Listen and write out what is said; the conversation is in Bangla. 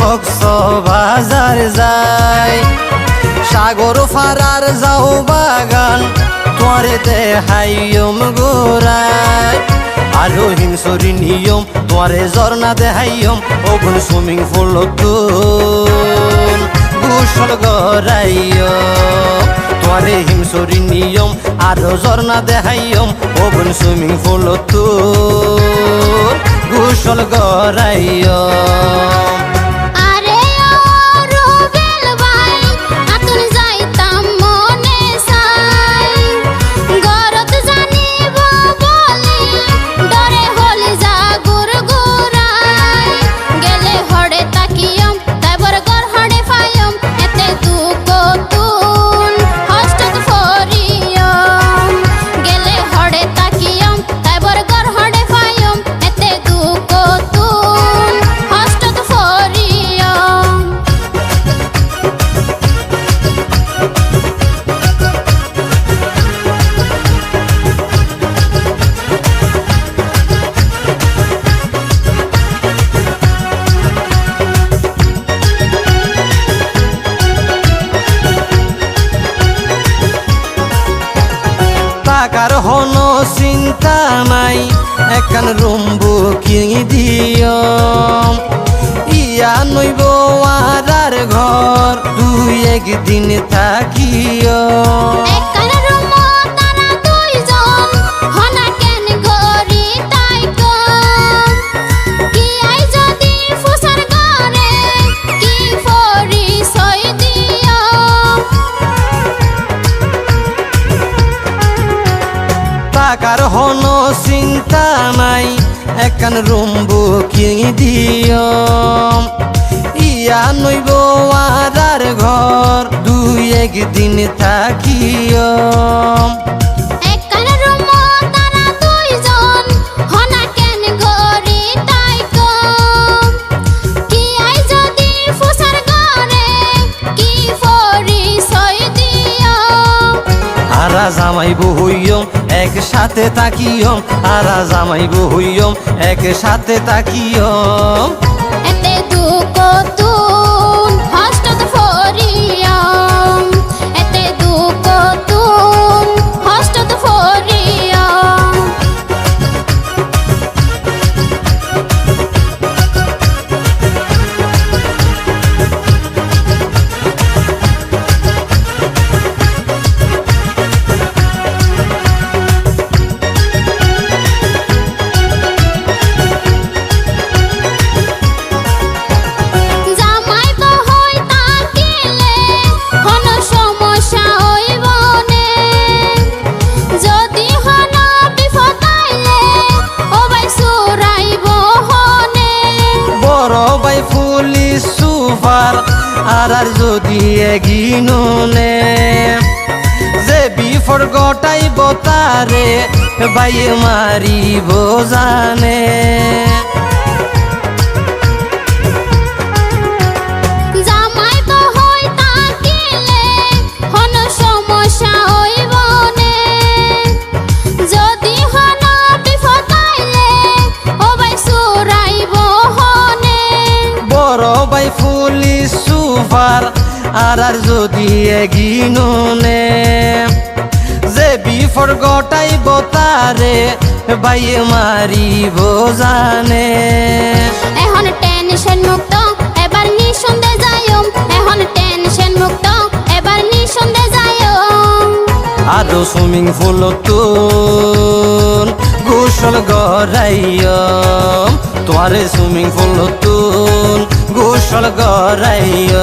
কক্সবাজার যাই, সাগর ফারার যাও বাগান তোরে দেহাইম গোরাই। আরো হিমসরি নিয়ম তোরে ঝর্ণা দেহাইম, ওগুন সুইমিং পুল গোসল গড়াইম। তোরে হিমসরি নিয়ম আরো ঝর্ণা দেহাইম, ওগুন সুইমিং পুল গোসল গড়াইম। টাকার হন চিন্তা নাই, একান রুম বুকিং দিও। ইয়া নইব আর ঘর দুই একদিন থাকিও। টাকার হন চিন্তা নাই, একান রুম বুকিং দিও। ইয়া নইব আর ঘর দুই একদিন থাকিও। আরা জামাই বহইয়ম একসাথে তাকিয়ম, আরা জামাই বহইয়ম একসাথে তাকিয়ম। এতে দুঃখ তুন হস্ত ফরিয়ম, এতে দুঃখ তুন হস্ত ফরিয়ম। পুলিশ সুপার আর যদি এগিনুনে যে বিফর গটাই বতারে বাইয়ে মারিব জানে। পুলিশ সুপার আর যদি এগিনুনে যে বিফর গটাই বতারে বাইয়ে মারিব জানে। এখন টেনশন মুক্ত এবার নিঃসন্দেহে যাইম, এখন টেনশন মুক্ত এবার নিঃসন্দেহে যাইম। আরো সুইমিং পুল গোসল গড়াইম, তোরে সুইমিং পুল গোসল গড়াইম।